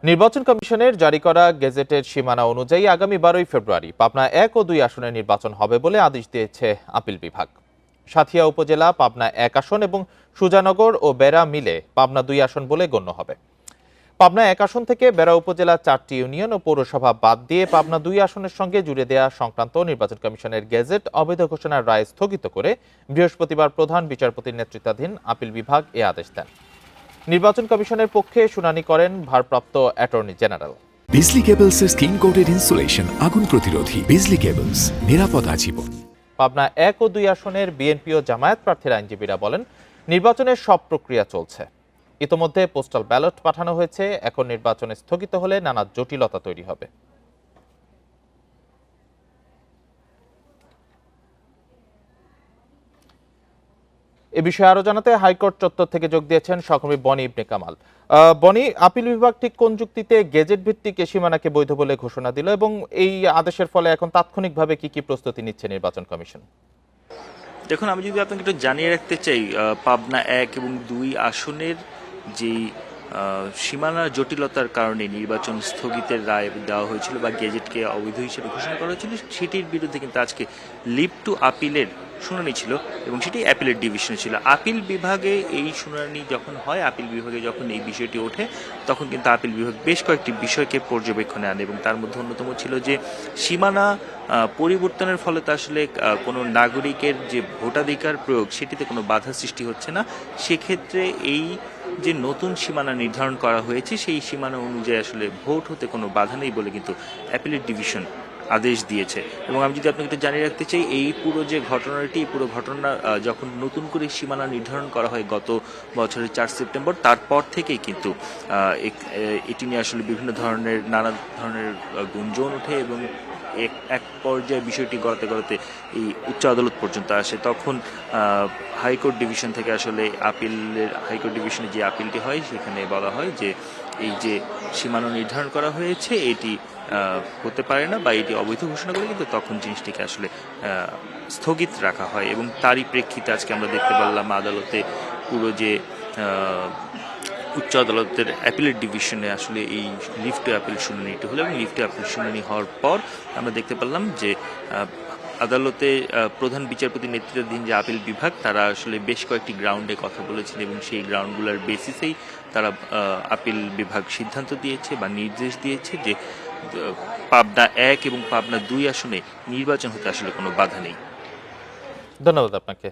নির্বাচন কমিশনের জারি করা গেজেটের সীমানা অনুযায়ী আগামী 12ই ফেব্রুয়ারি পাবনা 1 ও 2 আসনে নির্বাচন হবে বলে আদেশ দিয়েছে আপিল বিভাগ। সাঁথিয়া উপজেলা পাবনা 1 আসন এবং সুজানগর ও বেড়া মিলে পাবনা 2 আসন বলে গণ্য হবে। পাবনা 1 আসন থেকে বেড়া উপজেলা 4টি ইউনিয়ন ও পৌরসভা বাদ দিয়ে পাবনা 2 আসনের সঙ্গে জুড়ে দেওয়া সংক্রান্ত নির্বাচন কমিশনের গেজেট অবৈধ ঘোষণার রায় স্থগিত করে বৃহস্পতিবার প্রধান বিচারপতির নেতৃত্বাধীন আপিল বিভাগ এ আদেশ দেন। নির্বাচন কমিশনের পক্ষে শুনানি করেন ভারপ্রাপ্ত অ্যাটর্নি জেনারেল। বিজলি কেবলসের স্কিন কোটেড ইনসুলেশন আগুন প্রতিরোধী। বিজলি কেবলস, নিরাপদ আজীবন। পাবনা 1 ও 2 আসনের বিএনপি ও জামায়াত প্রার্থীর আইনজীবীরা বলেন, নির্বাচনের সব প্রক্রিয়া চলছে। ইতোমধ্যে পোস্টাল ব্যালট পাঠানো হয়েছে। এখন নির্বাচন স্থগিত হলে নানা জটিলতা তৈরি হবে। এ বিষয়ে আরো জানাতে হাইকোর্ট চত্বর থেকে যোগ দিয়েছেন সহকর্মী বনি ইবনে কামাল। বনি, আপিল বিভাগ ঠিক কোন যুক্তিতে গেজেট ভিত্তিক সীমানাকে বৈধ বলে ঘোষণা দিল এবং এই আদেশের ফলে এখন তাৎক্ষণিকভাবে কি কি প্রস্তুতি নিচ্ছে নির্বাচন কমিশন? দেখুন, আমি যদি আপনাকে একটু জানিয়ে রাখতে চাই, পাবনা 1 এবং 2 আসনের যেই সীমানার জটিলতার কারণে নির্বাচন স্থগিতের রায় দেওয়া হয়েছিল বা গেজেটকে অবৈধ হিসেবে ঘোষণা করা হয়েছিল, সেটির বিরুদ্ধে কিন্তু আজকে লিভ টু আপিলের শুনানি ছিল এবং সেটি অ্যাপিলের ডিভিশনে ছিল। আপিল বিভাগে এই শুনানি যখন হয়, আপিল বিভাগে যখন এই বিষয়টি ওঠে, তখন কিন্তু আপিল বিভাগ বেশ কয়েকটি বিষয়কে পর্যবেক্ষণে আনে এবং তার মধ্যে অন্যতম ছিল যে সীমানা পরিবর্তনের ফলে তো আসলে কোনো নাগরিকের যে ভোটাধিকার প্রয়োগ সেটিতে কোনো বাধা সৃষ্টি হচ্ছে না। সেক্ষেত্রে এই যে নতুন সীমানা নির্ধারণ করা হয়েছে, সেই সীমানা অনুযায়ী আসলে ভোট হতে কোনো বাধা নেই বলে কিন্তু অ্যাপিলেট ডিভিশন আদেশ দিয়েছে। এবং আমি যদি আপনাকে একটু জানিয়ে রাখতে চাই, এই পুরো যে ঘটনাটি, পুরো ঘটনা যখন নতুন করে সীমানা নির্ধারণ করা হয় গত বছরের 4 সেপ্টেম্বর, তারপর থেকেই কিন্তু এটি নিয়ে আসলে বিভিন্ন ধরনের নানা ধরনের গুঞ্জন ওঠে এবং এক পর্যায়ে বিষয়টি গড়াতে গড়াতে এই উচ্চ আদালত পর্যন্ত আসে। তখন হাইকোর্ট ডিভিশন থেকে আসলে হাইকোর্ট ডিভিশনে যে আপিলটি হয়, সেখানে বলা হয় যে এই যে সীমানা নির্ধারণ করা হয়েছে এটি হতে পারে না বা এটি অবৈধ ঘোষণা করে, কিন্তু তখন জিনিসটিকে আসলে স্থগিত রাখা হয়। এবং তারই প্রেক্ষিতে আজকে আমরা দেখতে পারলাম আদালতে পুরো যে উচ্চ আদালতের অ্যাপিলেট ডিভিশনে আসলে এই লিভ টু অ্যাপিল শুনানিটি হলো এবং লিভ টু অ্যাপিল শুনানি হওয়ার পর আমরা দেখতে পারলাম যে আদালতে প্রধান বিচারপতির নেতৃত্বাধীন যে আপিল বিভাগ, তারা আসলে বেশ কয়েকটি গ্রাউন্ডে কথা বলেছেন এবং সেই গ্রাউন্ডগুলোর বেসিসেই তারা আপিল বিভাগ সিদ্ধান্ত দিয়েছে বা নির্দেশ দিয়েছে যে পাবনা 1 এবং পাবনা 2 আসনে নির্বাচন হতে আসলে কোনো বাধা নেই। ধন্যবাদ আপনাকে।